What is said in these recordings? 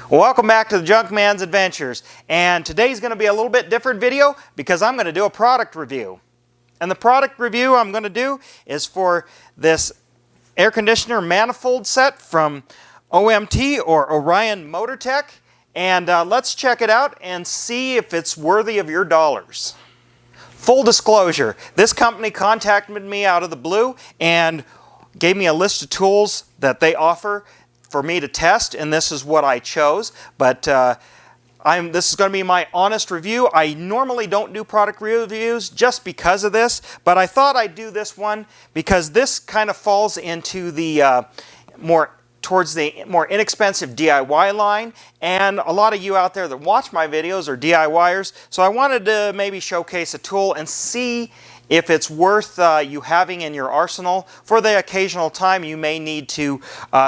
Welcome back to the Junkman's Adventures, and today's going to be a little bit different video because I'm going to do a product review. And the product review I'm going to do is for this air conditioner manifold set from OMT or Orion Motor Tech, and let's check it out and see if it's worthy of your dollars. Full disclosure, this company contacted me out of the blue and gave me a list of tools that they offer for me to test, and this is what I chose. But this is going to be my honest review. I normally don't do product reviews just because of this, but I thought I'd do this one because this kind of falls into the towards the more inexpensive DIY line, and a lot of you out there that watch my videos are DIYers, so I wanted to maybe showcase a tool and see if it's worth you having in your arsenal for the occasional time you may need to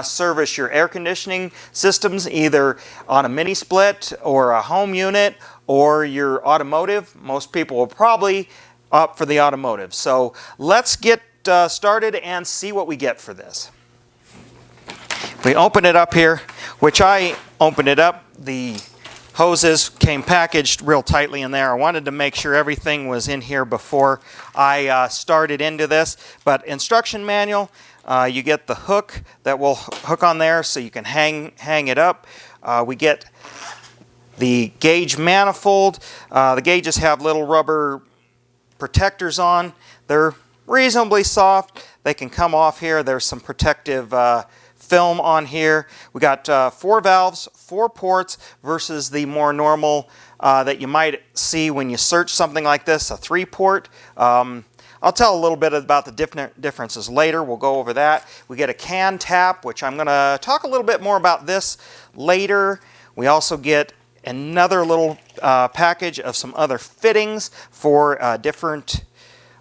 service your air conditioning systems, either on a mini split or a home unit or your automotive. Most people will probably opt for the automotive. So let's get started and see what we get for this. We open it up here, which I opened it up. The hoses came packaged real tightly in there. I wanted to make sure everything was in here before I started into this. But instruction manual, you get the hook that will hook on there so you can hang it up. We get the gauge manifold. The gauges have little rubber protectors on. They're reasonably soft. They can come off here. There's some protective film on here. We got 4 valves, 4 ports versus the more normal that you might see when you search something like this, a 3-port. I'll tell a little bit about the differences later. We'll go over that. We get a can tap, which I'm going to talk a little bit more about this later. We also get another little package of some other fittings for different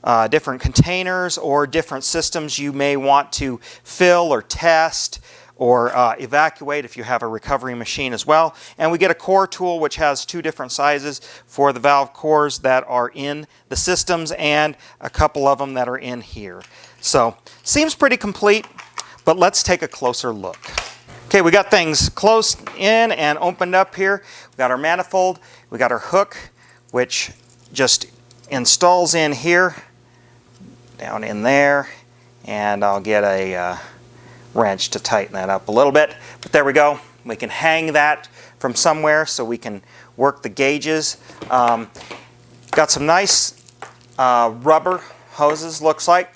containers or different systems you may want to fill or test or evacuate if you have a recovery machine as well. And we get a core tool which has 2 different sizes for the valve cores that are in the systems and a couple of them that are in here. So seems pretty complete, but let's take a closer look. Okay, we got things closed in and opened up here. We got our manifold, we got our hook, which just installs in here, down in there, and I'll get a wrench to tighten that up a little bit. But there we go. We can hang that from somewhere so we can work the gauges. Got some nice rubber hoses, looks like.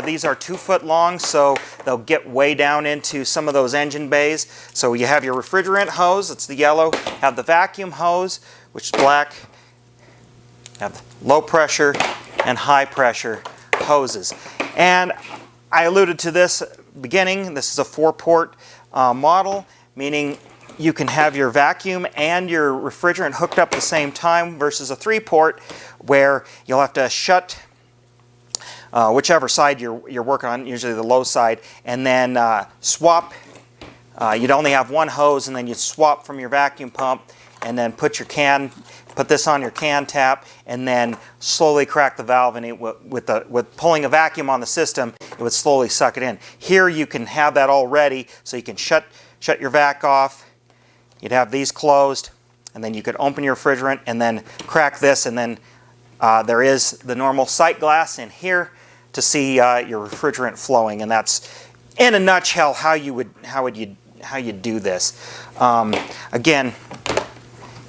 These are 2 foot long, so they'll get way down into some of those engine bays. So you have your refrigerant hose, it's the yellow, have the vacuum hose, which is black, have low pressure and high pressure hoses. And I alluded to this beginning, this is a 4-port model, meaning you can have your vacuum and your refrigerant hooked up at the same time versus a 3-port where you'll have to shut whichever side you're working on, usually the low side, and then swap. You'd only have one hose, and then you swap from your vacuum pump and then put this on your can tap, and then slowly crack the valve, and with pulling a vacuum on the system, it would slowly suck it in. Here you can have that all ready, so you can shut your vac off. You'd have these closed, and then you could open your refrigerant and then crack this, and then there is the normal sight glass in here to see your refrigerant flowing, and that's in a nutshell how you do this. Again,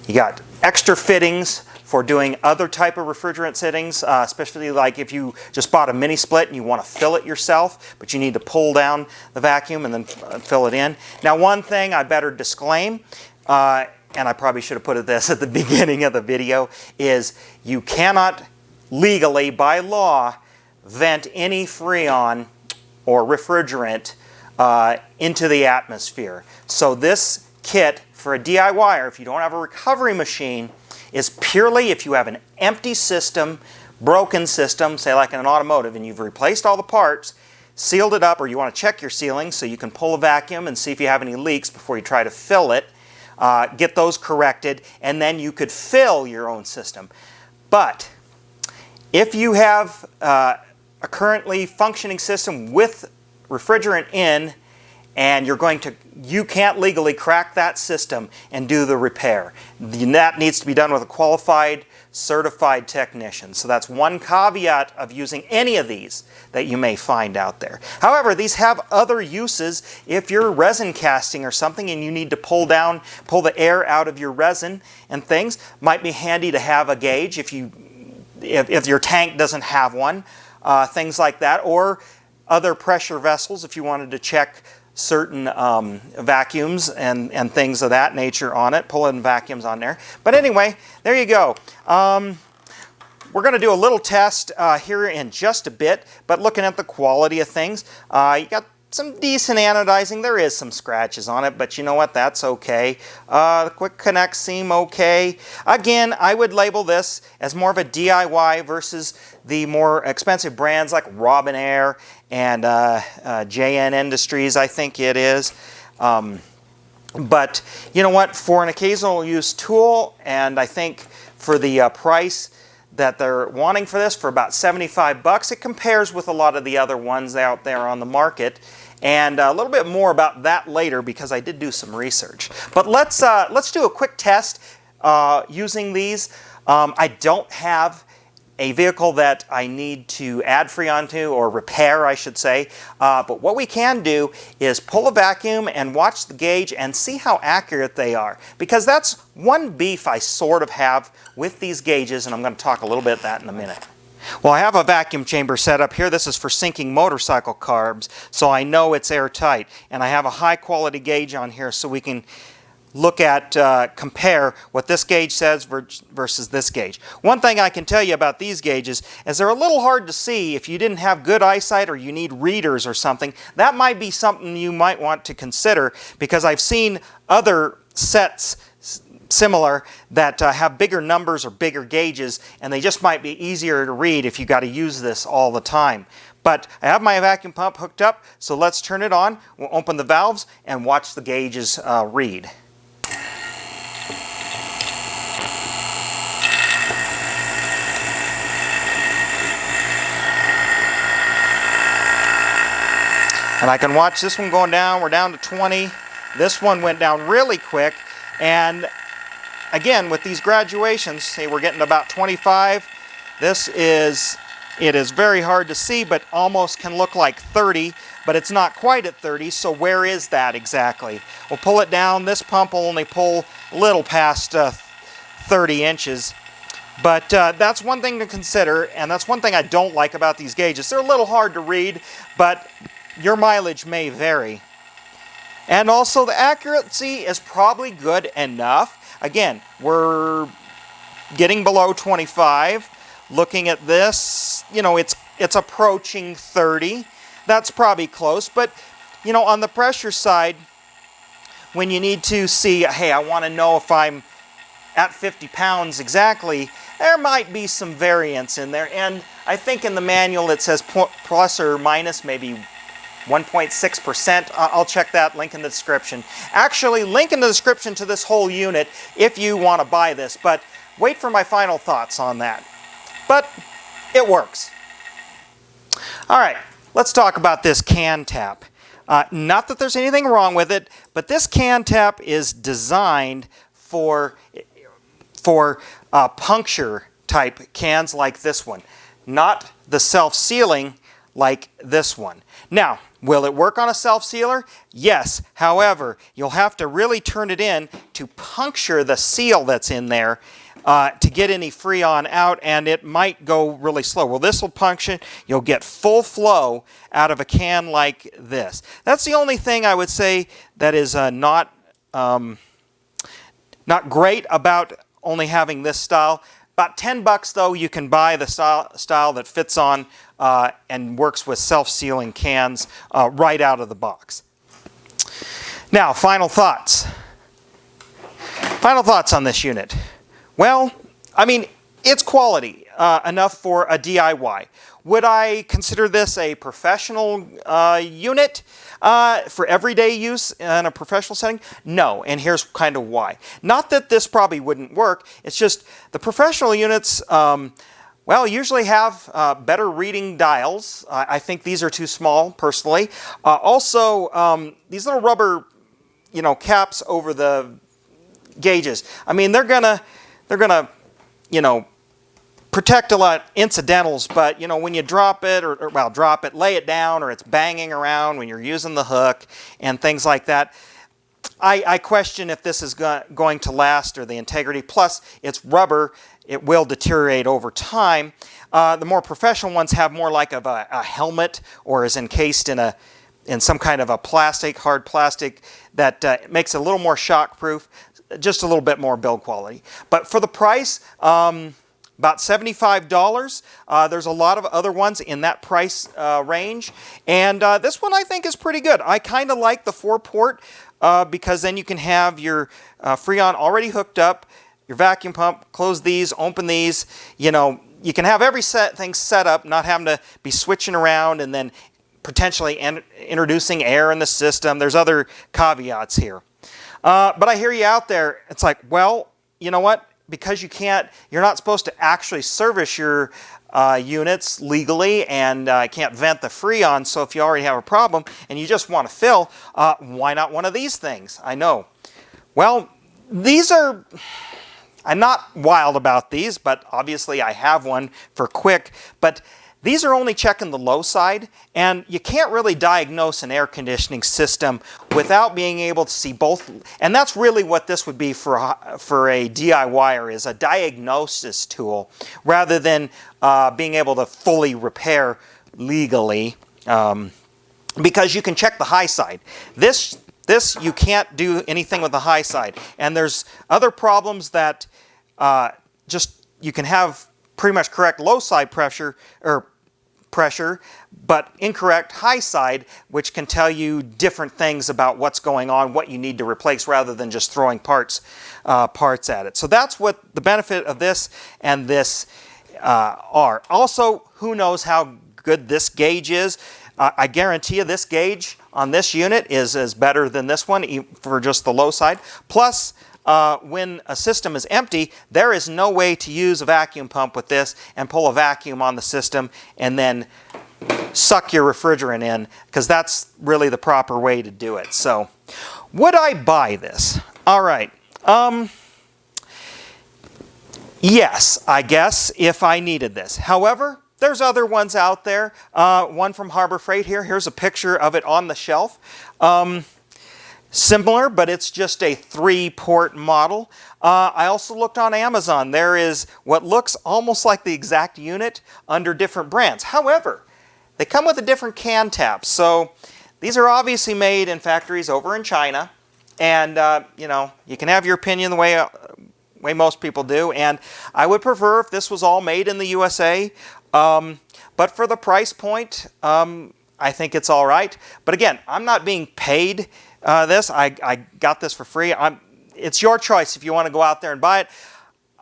you got extra fittings for doing other type of refrigerant settings, especially like if you just bought a mini split and you want to fill it yourself, but you need to pull down the vacuum and then fill it in. Now, one thing I better disclaim, and I probably should have put this at the beginning of the video, is you cannot legally, by law, vent any Freon or refrigerant into the atmosphere. So this kit for a DIYer, if you don't have a recovery machine, is purely if you have an empty system, broken system, say like in an automotive, and you've replaced all the parts, sealed it up, or you want to check your sealing so you can pull a vacuum and see if you have any leaks before you try to fill it, get those corrected, and then you could fill your own system. But if you have a currently functioning system with refrigerant in and you can't legally crack that system and do the repair. That needs to be done with a qualified, certified technician. So that's one caveat of using any of these that you may find out there. However, these have other uses. If you're resin casting or something and you need to pull the air out of your resin and things, might be handy to have a gauge if your tank doesn't have one, things like that, or other pressure vessels if you wanted to check certain vacuums and things of that nature on it, pull-in vacuums on there. But anyway, there you go. We're going to do a little test here in just a bit, but looking at the quality of things, you got some decent anodizing. There is some scratches on it, but you know what? That's okay. The quick connects seem okay. Again, I would label this as more of a DIY versus the more expensive brands like Robinair and JN Industries, I think it is. But you know what? For an occasional use tool, and I think for the price that they're wanting for this, for about 75 bucks, it compares with a lot of the other ones out there on the market. And a little bit more about that later because I did do some research. But let's do a quick test using these. I don't have a vehicle that I need to add freon to, or repair I should say, but what we can do is pull a vacuum and watch the gauge and see how accurate they are, because that's one beef I sort of have with these gauges, and I'm going to talk a little bit of that in a minute. Well, I have a vacuum chamber set up here. This is for sinking motorcycle carbs, so I know it's airtight, and I have a high quality gauge on here so we can look at, compare what this gauge says versus this gauge. One thing I can tell you about these gauges is they're a little hard to see if you didn't have good eyesight or you need readers or something. That might be something you might want to consider, because I've seen other sets similar that have bigger numbers or bigger gauges, and they just might be easier to read if you got to use this all the time. But I have my vacuum pump hooked up, so let's turn it on. We'll open the valves and watch the gauges read. And I can watch this one going down. We're down to 20. This one went down really quick. And again, with these graduations, say we're getting about 25. It is very hard to see, but almost can look like 30, but it's not quite at 30, so where is that exactly? We'll pull it down. This pump will only pull a little past 30 inches. But that's one thing to consider, and that's one thing I don't like about these gauges. They're a little hard to read, but your mileage may vary. And also the accuracy is probably good enough. Again, we're getting below 25. Looking at this, you know, it's approaching 30. That's probably close, but you know, on the pressure side, when you need to see, hey, I want to know if I'm at 50 pounds exactly, there might be some variance in there. And I think in the manual it says plus or minus maybe 1.6%. I'll check that, link in the description. Actually, link in the description to this whole unit if you want to buy this, but wait for my final thoughts on that. But it works. All right, let's talk about this can tap. Not that there's anything wrong with it, but this can tap is designed for puncture type cans like this one, not the self-sealing like this one. Now, will it work on a self-sealer? Yes. However, you'll have to really turn it in to puncture the seal that's in there to get any freon out, and it might go really slow. Well, this will puncture. You'll get full flow out of a can like this. That's the only thing I would say that is not great about only having this style. About 10 bucks though, you can buy the style that fits on and works with self-sealing cans right out of the box. Now, final thoughts. Final thoughts on this unit. Well, I mean, it's quality enough for a DIY. Would I consider this a professional unit for everyday use in a professional setting? No, and here's kind of why. Not that this probably wouldn't work, it's just the professional units Well, usually have better reading dials. I think these are too small, personally. Also, these little rubber, caps over the gauges. I mean, they're gonna, protect a lot of incidentals, but when you drop it, drop it, lay it down, or it's banging around when you're using the hook and things like that, I question if this is going to last, or the integrity. Plus, it's rubber. It will deteriorate over time. The more professional ones have more like of a helmet, or is encased in some kind of a plastic, hard plastic, that makes it a little more shockproof, just a little bit more build quality. But for the price, about $75. There's a lot of other ones in that price range, and this one I think is pretty good. I kind of like the 4-port because then you can have your Freon already hooked up, your vacuum pump, close these, open these. You can have everything set up, not having to be switching around and then potentially introducing air in the system. There's other caveats here. But I hear you out there. It's like, well, you know what? Because you're not supposed to actually service your units legally, and can't vent the Freon, so if you already have a problem and you just want to fill, why not one of these things? I know. Well, these are, I'm not wild about these, but obviously I have one for quick, but these are only checking the low side, and you can't really diagnose an air conditioning system without being able to see both. And that's really what this would be for a DIYer, is a diagnosis tool, rather than being able to fully repair legally, because you can check the high side. This you can't do anything with the high side. And there's other problems that you can have pretty much correct low side pressure, but incorrect high side, which can tell you different things about what's going on, what you need to replace, rather than just throwing parts at it. So that's what the benefit of this and this are. Also, who knows how good this gauge is? I guarantee you this gauge on this unit is better than this one for just the low side. Plus, when a system is empty, there is no way to use a vacuum pump with this and pull a vacuum on the system and then suck your refrigerant in, because that's really the proper way to do it. So, would I buy this? All right. Yes, I guess, if I needed this. However, there's other ones out there. One from Harbor Freight here. Here's a picture of it on the shelf. Similar, but it's just a 3-port model. I also looked on Amazon. There is what looks almost like the exact unit under different brands. However, they come with a different can tap. So these are obviously made in factories over in China. And, you can have your opinion the way most people do. And I would prefer if this was all made in the USA. But for the price point, I think it's all right. But again, I'm not being paid this. I got this for free. It's your choice if you want to go out there and buy it.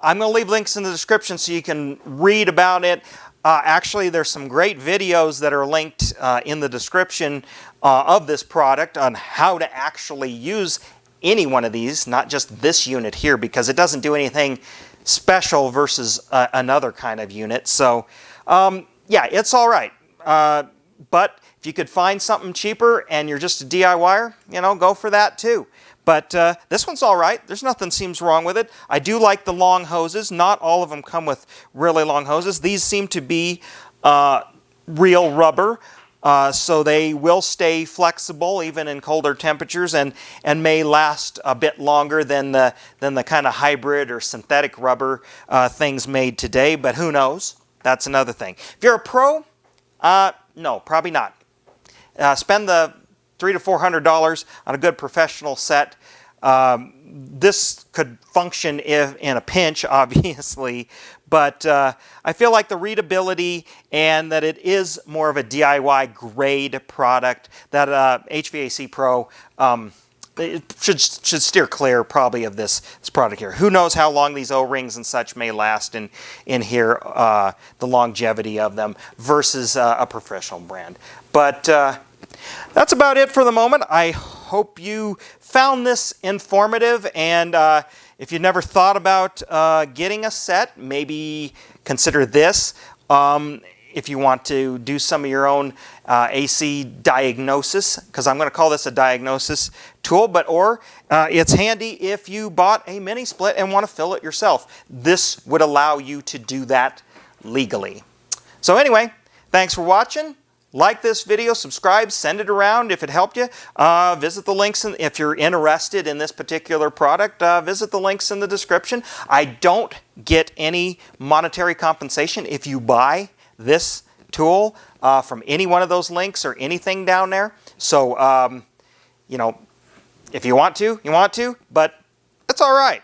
I'm going to leave links in the description so you can read about it. Actually, there's some great videos that are linked in the description of this product on how to actually use any one of these, not just this unit here, because it doesn't do anything special versus another kind of unit. So, yeah, it's all right. But if you could find something cheaper and you're just a DIYer, go for that too. But this one's all right. There's nothing seems wrong with it. I do like the long hoses. Not all of them come with really long hoses. These seem to be real rubber, so they will stay flexible even in colder temperatures, and may last a bit longer than the kind of hybrid or synthetic rubber things made today. But who knows? That's another thing. If you're a pro, no, probably not. Spend the $300 to $400 on a good professional set. This could function in a pinch, obviously, but I feel like the readability and that it is more of a DIY grade product, that HVAC Pro it should steer clear probably of this product here. Who knows how long these O-rings and such may last in here, the longevity of them versus a professional brand. But That's about it for the moment. I hope you found this informative, and if you've never thought about getting a set, maybe consider this. If you want to do some of your own AC diagnosis, because I'm going to call this a diagnosis tool, or it's handy if you bought a mini split and want to fill it yourself. This would allow you to do that legally. So anyway, thanks for watching. Like this video, subscribe, send it around if it helped you. Visit the links, if you're interested in this particular product, visit the links in the description. I don't get any monetary compensation if you buy this tool from any one of those links or anything down there. So, you know, if you want to, but it's all right.